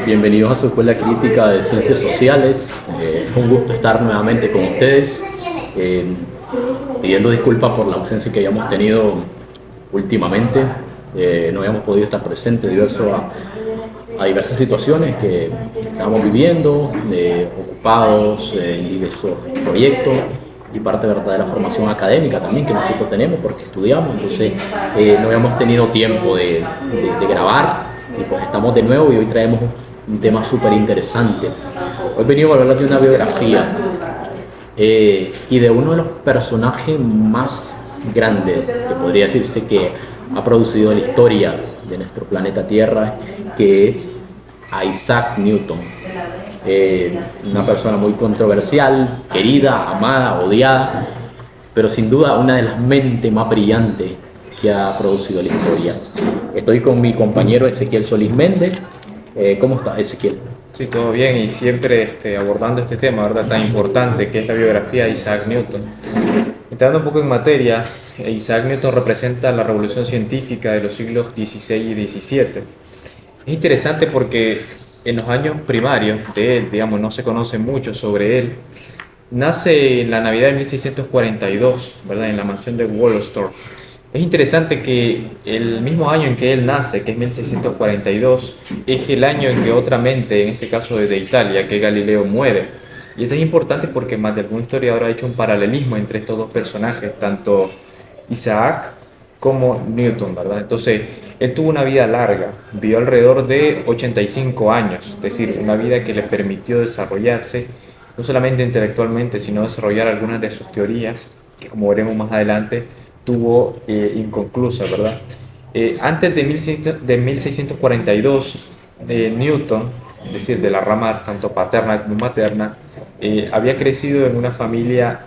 Bienvenidos a su Escuela Crítica de Ciencias Sociales. Es un gusto estar nuevamente con ustedes, eh, pidiendo disculpas por la ausencia que hayamos tenido últimamente. No habíamos podido estar presentes debido a diversas situaciones que estamos viviendo, ocupados en diversos proyectos y parte ¿verdad? De la formación académica también que nosotros tenemos porque estudiamos. Entonces no habíamos tenido tiempo de grabar. Y pues estamos de nuevo y hoy traemos un tema súper interesante. Hoy venimos a hablar de una biografía y de uno de los personajes más grandes, que podría decirse que ha producido la historia de nuestro planeta Tierra, que es Isaac Newton. Una persona muy controversial, querida, amada, odiada, pero sin duda una de las mentes más brillantes que ha producido la historia. Estoy con mi compañero Ezequiel Solís Méndez. ¿Cómo estás, Ezequiel? Sí, todo bien y siempre abordando este tema, ¿verdad? Tan importante que es la biografía de Isaac Newton. Entrando un poco en materia, Isaac Newton representa la revolución científica de los siglos XVI y XVII. Es interesante porque en los años primarios de él, digamos, no se conoce mucho sobre él. Nace en la Navidad de 1642, ¿verdad? En la mansión de Wollstonecraft. Es interesante que el mismo año en que él nace, que es 1642, es el año en que otra mente, en este caso de Italia, que Galileo, muere. Y esto es importante porque más de algún historiador ha hecho un paralelismo entre estos dos personajes, tanto Isaac como Newton, ¿verdad? Entonces, él tuvo una vida larga, vivió alrededor de 85 años, es decir, una vida que le permitió desarrollarse, no solamente intelectualmente, sino desarrollar algunas de sus teorías, que como veremos más adelante, tuvo inconclusa, ¿verdad? Antes de 1642, Newton, es decir, de la rama tanto paterna como materna, había crecido en una familia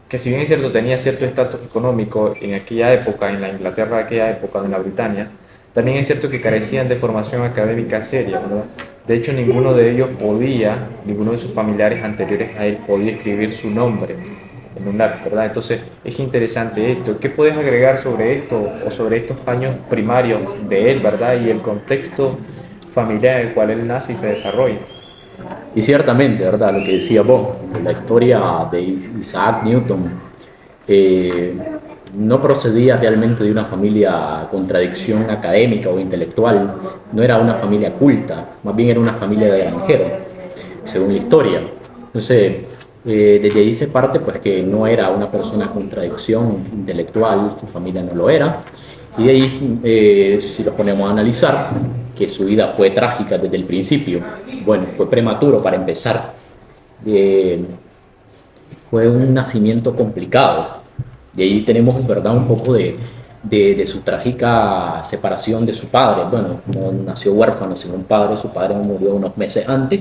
que, si bien es cierto, tenía cierto estatus económico en aquella época, en la Inglaterra de aquella época, en la Britania, también es cierto que carecían de formación académica seria, ¿verdad? De hecho, ninguno de sus familiares anteriores a él podía escribir su nombre en un lápiz, ¿verdad? Entonces es interesante esto. ¿Qué puedes agregar sobre esto o sobre estos años primarios de él, ¿verdad? Y el contexto familiar en el cual él nace y se desarrolla? Y ciertamente, ¿verdad? Lo que decía vos, la historia de Isaac Newton no procedía realmente de una familia con tradición académica o intelectual, no era una familia culta, más bien era una familia de granjeros, según la historia. Entonces, desde ahí se parte pues que no era una persona con tradición intelectual, su familia no lo era, y de ahí si lo ponemos a analizar, que su vida fue trágica desde el principio. Bueno, fue prematuro para empezar, fue un nacimiento complicado, de ahí tenemos verdad un poco de su trágica separación de su padre. Bueno, no nació huérfano sin un padre, su padre murió unos meses antes.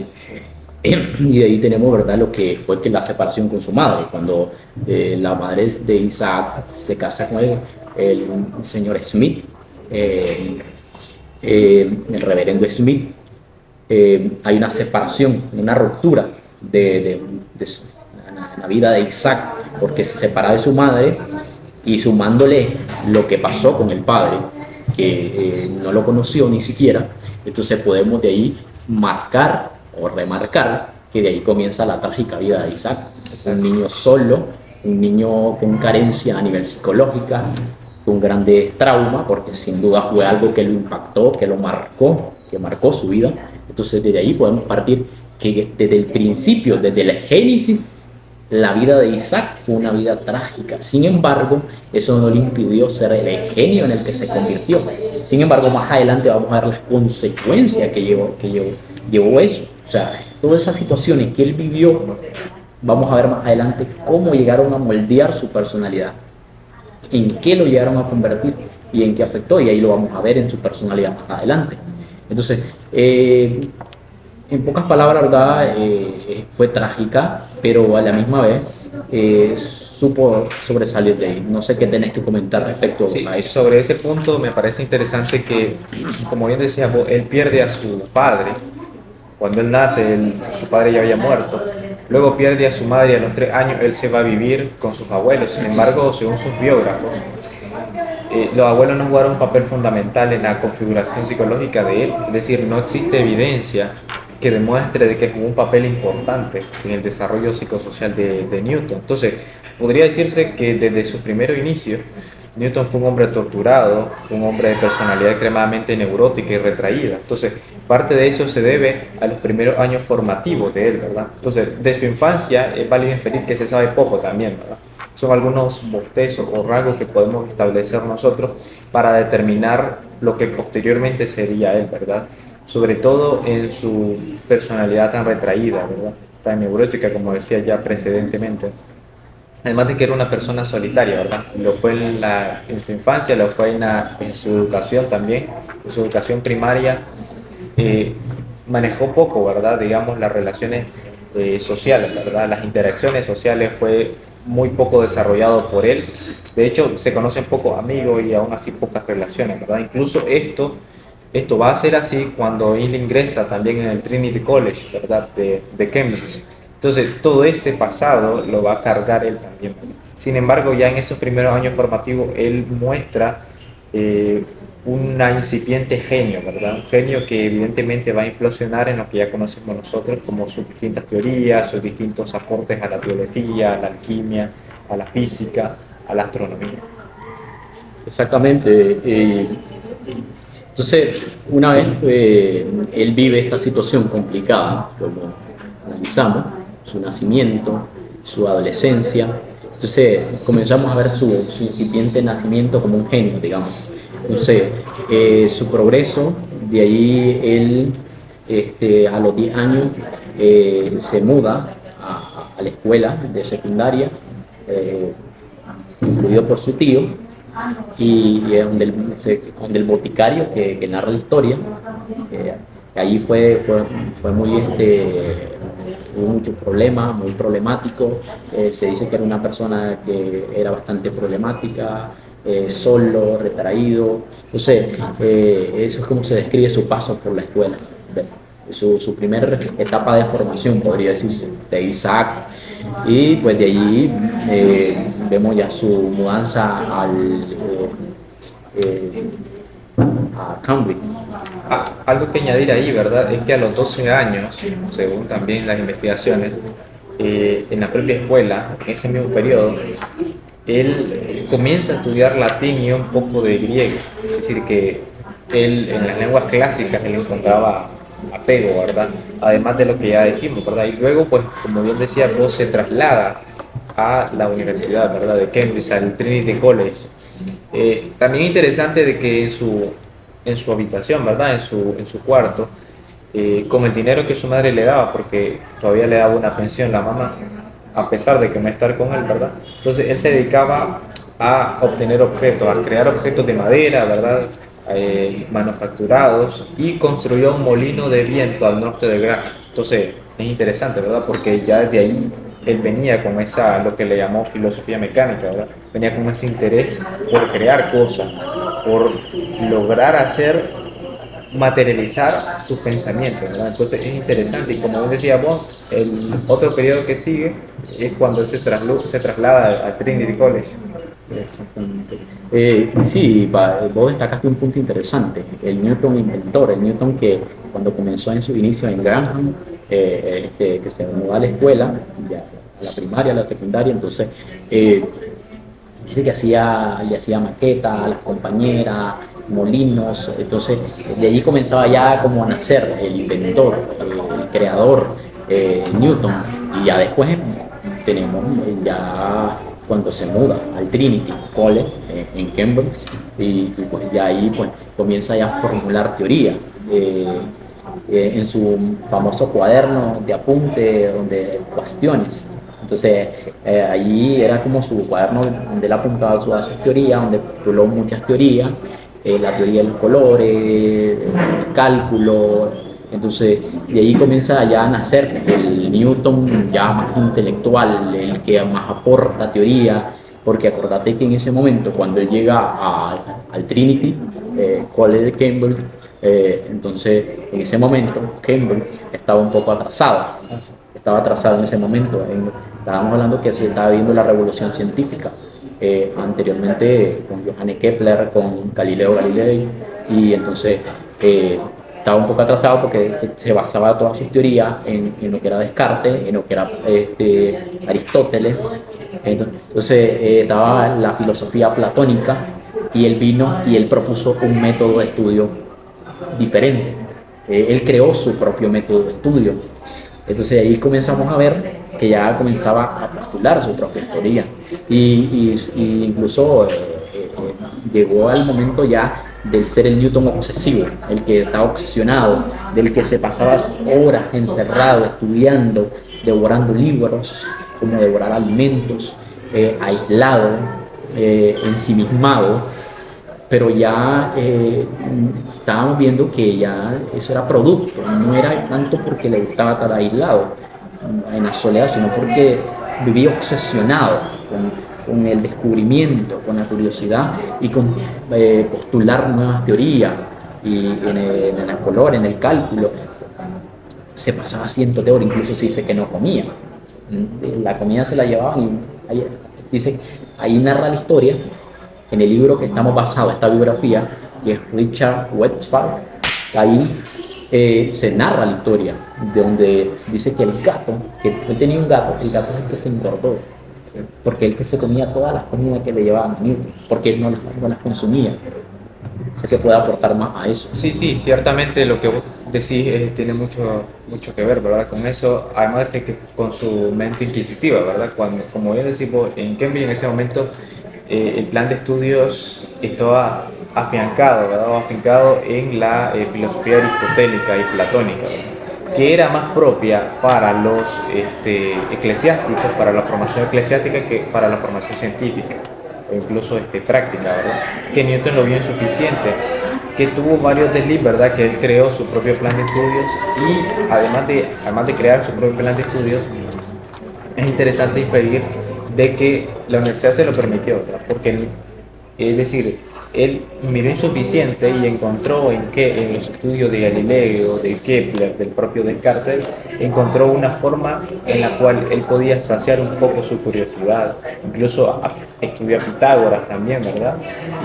Y de ahí tenemos verdad lo que fue que la separación con su madre, cuando la madre de Isaac se casa con el señor Smith, el reverendo Smith. Hay una separación, una ruptura de la vida de Isaac, porque se separa de su madre y sumándole lo que pasó con el padre, que no lo conoció ni siquiera. Entonces podemos de ahí marcar o remarcar que de ahí comienza la trágica vida de Isaac. Es un niño solo, un niño con carencia a nivel psicológica, con grandes traumas, porque sin duda fue algo que lo impactó, que lo marcó, que marcó su vida. Entonces desde ahí podemos partir que desde el principio, desde el génesis, la vida de Isaac fue una vida trágica. Sin embargo, eso no le impidió ser el genio en el que se convirtió. Sin embargo, más adelante vamos a ver las consecuencias que llevó eso. O sea, todas esas situaciones que él vivió, vamos a ver más adelante cómo llegaron a moldear su personalidad, en qué lo llegaron a convertir y en qué afectó, y ahí lo vamos a ver en su personalidad más adelante. Entonces, en pocas palabras, ¿verdad? Fue trágica, pero a la misma vez supo sobresalir de ahí. No sé qué tenés que comentar respecto a eso. Sobre ese punto me parece interesante que, como bien decía, él pierde a su padre. Cuando él nace, su padre ya había muerto. Luego pierde a su madre y a los 3 años él se va a vivir con sus abuelos. Sin embargo, según sus biógrafos, los abuelos no jugaron un papel fundamental en la configuración psicológica de él, es decir, no existe evidencia que demuestre de que jugó un papel importante en el desarrollo psicosocial de Newton. Entonces, podría decirse que desde su primer inicio, Newton fue un hombre torturado, fue un hombre de personalidad extremadamente neurótica y retraída. Entonces, parte de eso se debe a los primeros años formativos de él, ¿verdad? Entonces, de su infancia es válido inferir que se sabe poco también, ¿verdad? Son algunos bostezos o rasgos que podemos establecer nosotros para determinar lo que posteriormente sería él, ¿verdad? Sobre todo en su personalidad tan retraída, ¿verdad? Tan neurótica, como decía ya precedentemente. Además de que era una persona solitaria, ¿verdad? Lo fue en su infancia, lo fue en su educación también, en su educación primaria. Manejó poco, ¿verdad? Digamos, las relaciones sociales, ¿verdad? Las interacciones sociales fue muy poco desarrollado por él. De hecho, se conocen pocos amigos y aún así pocas relaciones, ¿verdad? Incluso esto va a ser así cuando él ingresa también en el Trinity College, ¿verdad? De Cambridge. Entonces, todo ese pasado lo va a cargar él también. Sin embargo, ya en esos primeros años formativos, él muestra una incipiente genio, ¿verdad? Un genio que evidentemente va a implosionar en lo que ya conocemos nosotros como sus distintas teorías, sus distintos aportes a la biología, a la alquimia, a la física, a la astronomía. Exactamente. Entonces, una vez él vive esta situación complicada, como analizamos, su nacimiento, su adolescencia, entonces comenzamos a ver su incipiente nacimiento como un genio, digamos. Entonces, su progreso, de ahí él a los 10 años se muda a la escuela de secundaria, influido por su tío, y donde el boticario que narra la historia, ahí fue muy hubo muchos problemas, muy problemático. Se dice que era una persona que era bastante problemática, solo, retraído. Entonces, eso es como se describe su paso por la escuela, su primera etapa de formación, podría decirse, de Isaac. Y pues de allí vemos ya su mudanza a Cambridge. Algo que añadir ahí, ¿verdad? Es que a los 12 años, según también las investigaciones, en la propia escuela, en ese mismo periodo, él comienza a estudiar latín y un poco de griego. Es decir, que él en las lenguas clásicas él encontraba apego, ¿verdad? Además de lo que ya decimos, ¿verdad? Y luego, pues, como bien decía, vos se traslada a la universidad, ¿verdad? De Cambridge, al Trinity College. También interesante de que en su habitación, ¿verdad? En su cuarto, con el dinero que su madre le daba, porque todavía le daba una pensión la mamá, a pesar de que no estar con él, ¿verdad? Entonces él se dedicaba a obtener objetos, a crear objetos de madera, ¿verdad? Manufacturados, y construyó un molino de viento al norte de Greenwich. Entonces es interesante, ¿verdad? Porque ya desde ahí él venía con lo que le llamó filosofía mecánica, ¿verdad? Venía con ese interés por crear cosas, por lograr materializar sus pensamientos, ¿verdad? Entonces es interesante, y como decía vos, el otro periodo que sigue es cuando él se traslada al Trinity College. Exactamente. Sí, vos destacaste un punto interesante, el Newton inventor, el Newton que cuando comenzó en su inicio en Grantham, que se mudó a la escuela, ya, a la primaria, a la secundaria, entonces dice que le hacía maquetas a las compañeras, molinos. Entonces de allí comenzaba ya como a nacer el inventor, el creador, Newton, y ya después tenemos ya cuando se muda al Trinity College en Cambridge, y pues ya ahí pues comienza ya a formular teoría. En su famoso cuaderno de apunte donde cuestiones. Entonces allí era como su cuaderno donde él apuntaba a sus teorías, donde postuló muchas teorías, la teoría de los colores, el cálculo. Entonces de ahí comienza ya a nacer el Newton ya más intelectual, el que más aporta teoría, porque acordate que en ese momento cuando él llega al Trinity College de Cambridge, entonces en ese momento Cambridge estaba un poco atrasada, estaba atrasado en ese momento, estábamos hablando que se estaba viendo la revolución científica, anteriormente con Johannes Kepler, con Galileo Galilei, y entonces estaba un poco atrasado porque se basaba todas sus teorías en lo que era Descartes, en lo que era Aristóteles. Entonces estaba la filosofía platónica, y él vino y él propuso un método de estudio diferente. Él creó su propio método de estudio. Entonces ahí comenzamos a ver que ya comenzaba a postular su propia teoría, y incluso llegó al momento ya del ser el Newton obsesivo, el que estaba obsesionado, del que se pasaba horas encerrado, estudiando, devorando libros, como devorar alimentos, aislado, ensimismado. Pero ya estábamos viendo que ya eso era producto, no era tanto porque le gustaba estar aislado en la soledad, sino porque vivía obsesionado con el descubrimiento, con la curiosidad y con postular nuevas teorías, y en el color, en el cálculo. Se pasaba cientos de horas, incluso se dice que no comía. La comida se la llevaban, y ahí narra la historia en el libro que estamos basados, esta biografía, que es Richard Westphal. Ahí se narra la historia, de donde dice que el gato, que él tenía un gato, el gato es el que se engordó, ¿sí? Porque él que se comía todas las comidas que le llevaban a Newton, porque él no las consumía. O sea, que puede aportar más a eso. Sí, sí, ciertamente lo que vos decís tiene mucho que ver, ¿verdad? Con eso, además de que con su mente inquisitiva, ¿verdad? Cuando, como bien decís vos, en Cambridge en ese momento el plan de estudios estaba afiancado, ¿verdad? O afincado en la filosofía aristotélica y platónica, ¿verdad? Que era más propia para los eclesiásticos, para la formación eclesiástica, que para la formación científica o incluso práctica, ¿verdad? Que Newton lo vio insuficiente, que tuvo varios desliz, ¿verdad? Que él creó su propio plan de estudios, y además de crear su propio plan de estudios, es interesante inferir de que la universidad se lo permitió, ¿verdad? Porque es decir, él miró insuficiente y encontró en los estudios de Galileo, de Kepler, del propio Descartes, encontró una forma en la cual él podía saciar un poco su curiosidad, incluso estudiar Pitágoras también, ¿verdad?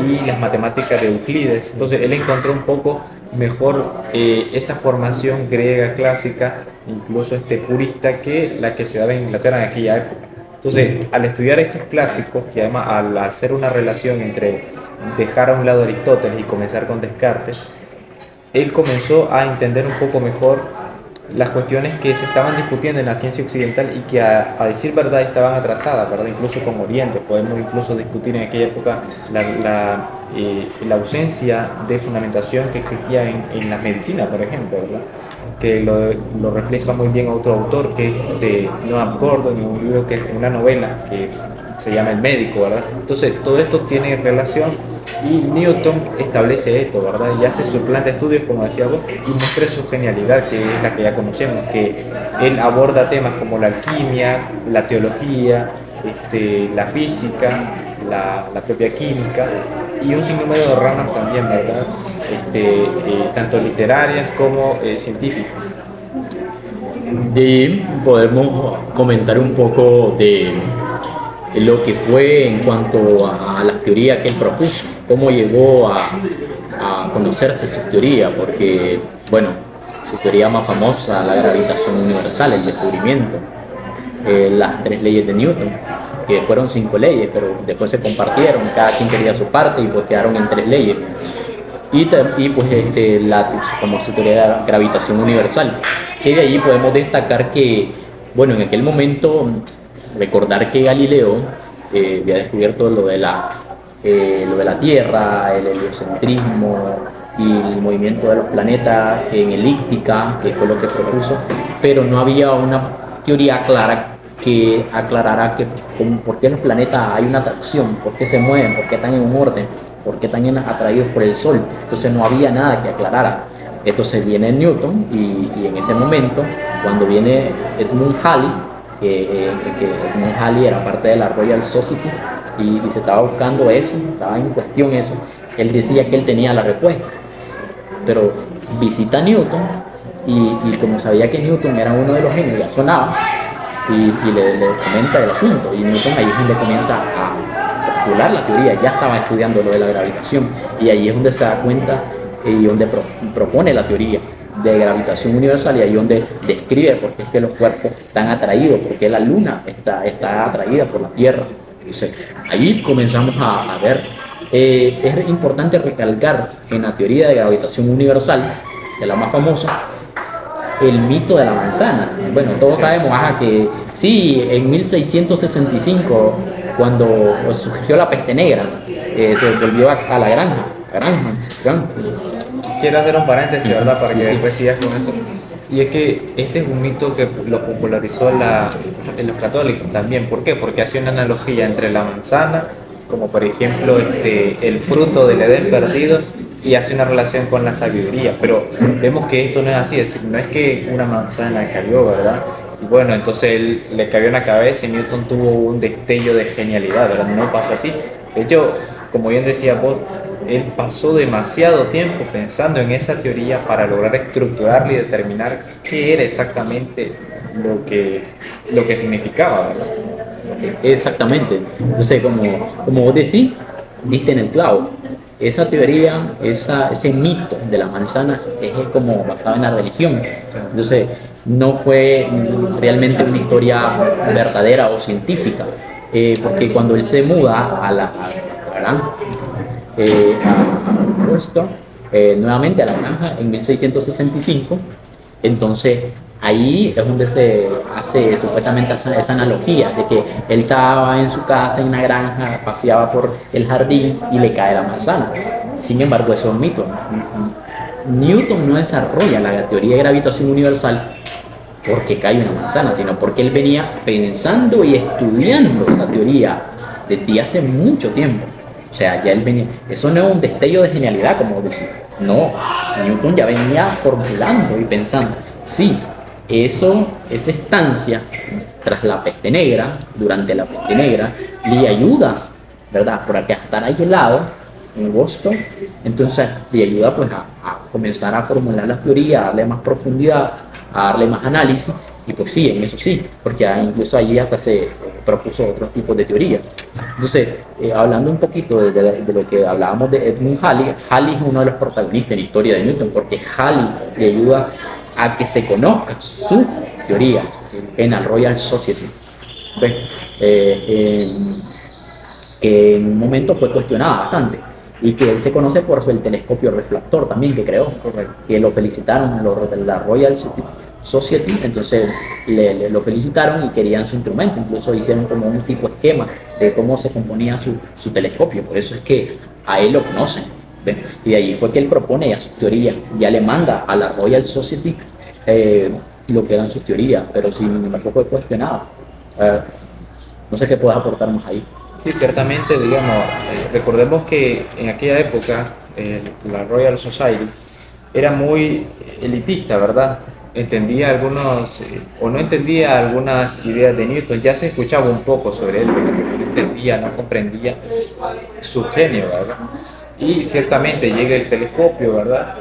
Y las matemáticas de Euclides. Entonces él encontró un poco mejor esa formación griega clásica, incluso purista, que la que se daba en Inglaterra en aquella época. Entonces, al estudiar estos clásicos, y además al hacer una relación entre dejar a un lado Aristóteles y comenzar con Descartes, él comenzó a entender un poco mejor las cuestiones que se estaban discutiendo en la ciencia occidental, y que a decir verdad estaban atrasadas, ¿verdad? Incluso con Oriente. Podemos incluso discutir en aquella época la ausencia de fundamentación que existía en la medicina, por ejemplo, ¿verdad? Que lo refleja muy bien otro autor, que es Noam Gordon, en un libro, que es una novela que se llama El médico, ¿verdad? Entonces todo esto tiene relación, y Newton establece esto, ¿verdad? Y hace su plan de estudios, como decía vos, y muestra su genialidad, que es la que ya conocemos, que él aborda temas como la alquimia, la teología, la física, la propia química, y un sinnúmero de ramas también, ¿verdad? Tanto literarias como científicas. Y podemos comentar un poco de lo que fue en cuanto a las teorías que él propuso, cómo llegó a conocerse sus teorías, porque, bueno, su teoría más famosa, la gravitación universal, el descubrimiento, las 3 leyes de Newton, que fueron 5 leyes, pero después se compartieron, cada quien quería su parte, y pues quedaron en 3 leyes. Y pues su famosa teoría de la gravitación universal, que de allí podemos destacar que, bueno, en aquel momento, recordar que Galileo había descubierto lo de la Tierra, el heliocentrismo y el movimiento de los planetas en elíptica, que fue lo que propuso, pero no había una teoría clara que aclarara por qué los planetas hay una atracción, por qué se mueven, por qué están en un orden, por qué están atraídos por el Sol. Entonces no había nada que aclarara. Entonces viene Newton, y en ese momento, cuando viene Edmund Halley, que Edmund Halley era parte de la Royal Society, y se estaba buscando eso, estaba en cuestión eso, él decía que él tenía la respuesta, pero visita a Newton, y como sabía que Newton era uno de los genios, ya sonaba, y le comenta el asunto, y Newton ahí es donde comienza a postular la teoría, ya estaba estudiando lo de la gravitación, y ahí es donde se da cuenta y donde propone la teoría de gravitación universal, y ahí donde describe por qué es que los cuerpos están atraídos, por qué la luna está atraída por la Tierra. Entonces, ahí comenzamos a ver. Es importante recalcar en la teoría de gravitación universal, de la más famosa, el mito de la manzana. Bueno, todos sabemos que sí, en 1665, cuando surgió la peste negra, se volvió a la granja. Quiero hacer un paréntesis, ¿verdad? Para que Sí. después sigas con eso. Y es que este es un mito que lo popularizó en los católicos también. ¿Por qué? Porque hace una analogía entre la manzana, como por ejemplo el fruto del Edén perdido, y hace una relación con la sabiduría. Pero vemos que esto no es así, es decir, no es que una manzana cayó, ¿verdad? Y bueno, entonces él le cayó en la cabeza y Newton tuvo un destello de genialidad, ¿verdad? No pasó así. De hecho, como bien decía vos, él pasó demasiado tiempo pensando en esa teoría para lograr estructurarla y determinar qué era exactamente lo que significaba, ¿verdad? Exactamente. Entonces, como vos decís, diste en el clavo. Esa teoría, ese mito de la manzana es como basado en la religión. Entonces, no fue realmente una historia verdadera o científica, porque cuando él se muda a la granja, a Boston, nuevamente a la granja en 1665, entonces ahí es donde se hace supuestamente esa analogía de que él estaba en su casa, en una granja, paseaba por el jardín y le cae la manzana. Sin embargo, eso es un mito. Newton no desarrolla la teoría de gravitación universal porque cae una manzana, sino porque él venía pensando y estudiando esa teoría desde hace mucho tiempo. O sea, ya él venía, eso no es un destello de genialidad, como decir, no, Newton ya venía formulando y pensando, sí, esa estancia tras la peste negra, durante la peste negra, le ayuda, ¿verdad? Por acá estar aislado en Boston, entonces le ayuda pues a comenzar a formular las teorías, a darle más profundidad, a darle más análisis, y pues sí, en eso sí, porque incluso allí hasta se propuso otros tipos de teorías. Entonces, hablando un poquito de lo que hablábamos de Edmund Halley, Halley es uno de los protagonistas en la historia de Newton, porque Halley le ayuda a que se conozca su teoría en la Royal Society. Que en un momento fue cuestionada bastante, y que él se conoce por el telescopio refractor también que creó, que lo felicitaron la Royal Society, entonces lo felicitaron y querían su instrumento, incluso hicieron como un tipo de esquema de cómo se componía su telescopio, por eso es que a él lo conocen. ¿Ven? Y allí fue que él propone ya sus teorías, ya le manda a la Royal Society lo que eran sus teorías, pero sin embargo fue cuestionado. No sé qué puedes aportar más ahí. Sí, ciertamente, digamos, recordemos que en aquella época la Royal Society era muy elitista, ¿verdad? Entendía algunos, o no entendía algunas ideas de Newton, ya se escuchaba un poco sobre él, pero no entendía, no comprendía su genio, ¿verdad? Y ciertamente llega el telescopio, ¿verdad?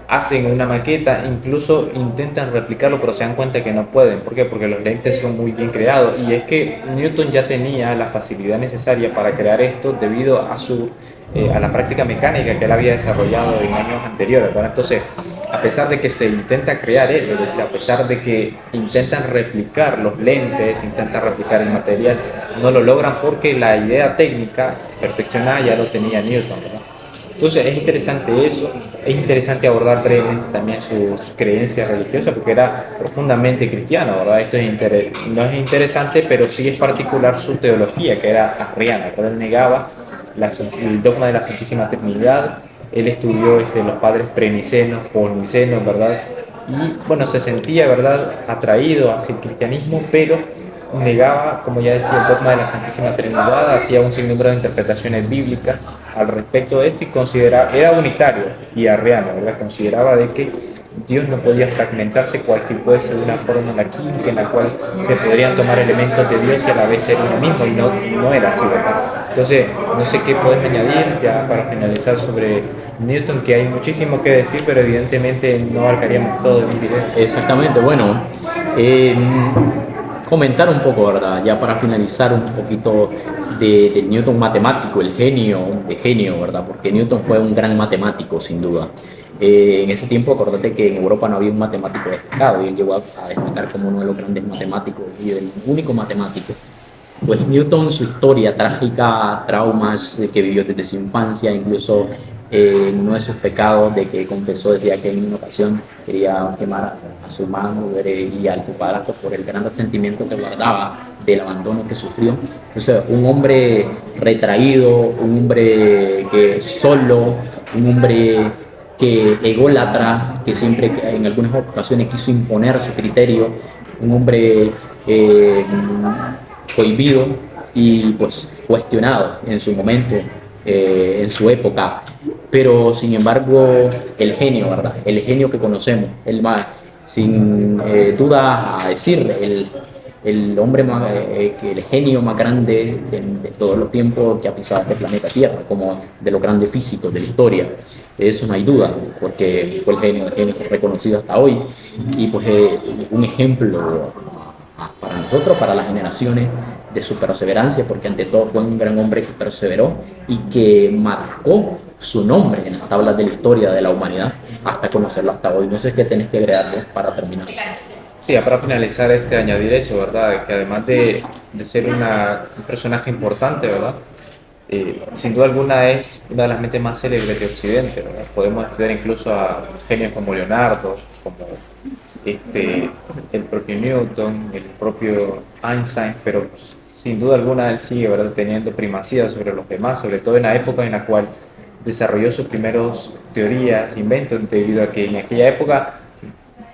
Hacen una maqueta, incluso intentan replicarlo, pero se dan cuenta que no pueden. ¿Por qué? Porque los lentes son muy bien creados. Y es que Newton ya tenía la facilidad necesaria para crear esto debido a la práctica mecánica que él había desarrollado en años anteriores, ¿verdad? Entonces, a pesar de que se intenta crear eso, es decir, a pesar de que intentan replicar los lentes, intentan replicar el material, no lo logran porque la idea técnica perfeccionada ya lo tenía Newton, ¿verdad? Entonces es interesante eso, es interesante abordar brevemente también sus creencias religiosas porque era profundamente cristiano, ¿verdad? Esto no es interesante, pero sí es particular su teología, que era arriana, ¿verdad? Él negaba el dogma de la Santísima Trinidad, él estudió los padres prenicenos, polnicenos, ¿verdad? Y bueno, se sentía, ¿verdad?, atraído hacia el cristianismo, pero negaba, como ya decía, el dogma de la Santísima Trinidad, hacía un sinnúmero de interpretaciones bíblicas al respecto de esto y era unitario y arriano, ¿verdad? Consideraba de que Dios no podía fragmentarse cual si fuese una fórmula química en la cual se podrían tomar elementos de Dios y a la vez ser uno mismo, y no era así, ¿verdad? Entonces, no sé qué puedes añadir ya para finalizar sobre Newton, que hay muchísimo que decir, pero evidentemente no abarcaríamos todo el video. Exactamente, bueno, comentar un poco, ¿verdad? Ya para finalizar un poquito de Newton matemático, el genio de genio, ¿verdad? Porque Newton fue un gran matemático, sin duda. En ese tiempo, acordate que en Europa no había un matemático destacado y él llegó a destacar como uno de los grandes matemáticos y el único matemático. Pues Newton, su historia trágica, traumas que vivió desde su infancia, incluso uno de sus pecados de que confesó, decía que en una ocasión quería quemar a su madre y a su padrastro por el gran resentimiento que guardaba del abandono que sufrió. Entonces, un hombre retraído, un hombre que solo, un hombre que ególatra, que siempre en algunas ocasiones quiso imponer su criterio, un hombre prohibido y pues cuestionado en su momento, en su época, pero sin embargo el genio, ¿verdad? El genio que conocemos, el más, sin duda a decir, el hombre más, el genio más grande de todos los tiempos que ha pisado este planeta Tierra, como de los grandes físicos de la historia. Eso no hay duda, porque fue el genio reconocido hasta hoy y pues un ejemplo para nosotros, para las generaciones, de su perseverancia, porque ante todo fue un gran hombre que perseveró y que marcó su nombre en las tablas de la historia de la humanidad hasta conocerlo hasta hoy. No sé qué tenés que agregarlo para terminar. Sí, para finalizar, añadir eso, ¿verdad? Que además de ser un personaje importante, ¿verdad? Sin duda alguna es una de las mentes más célebres de Occidente, ¿verdad? Podemos estudiar incluso a genios como Leonardo, como el propio Newton, el propio Einstein, pero sin duda alguna él sigue, ¿verdad?, teniendo primacía sobre los demás, sobre todo en la época en la cual desarrolló sus primeros teorías, inventos, debido a que en aquella época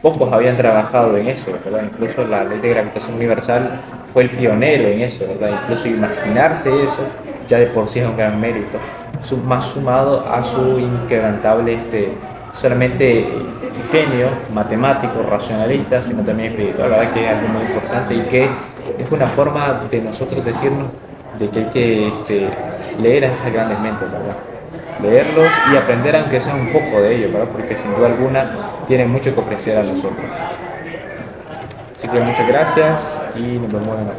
pocos habían trabajado en eso, ¿verdad? Incluso la ley de gravitación universal fue el pionero en eso, ¿verdad? Incluso imaginarse eso ya de por sí es un gran mérito, más sumado a su inquebrantable solamente genio matemático, racionalista, sino también espiritual. La verdad que es algo muy importante y que es una forma de nosotros decirnos de que hay que leer a estas grandes mentes, ¿verdad? Leerlos y aprender aunque sea un poco de ellos, ¿verdad? Porque sin duda alguna tienen mucho que ofrecer a nosotros. Así que muchas gracias y nos vemos en la próxima.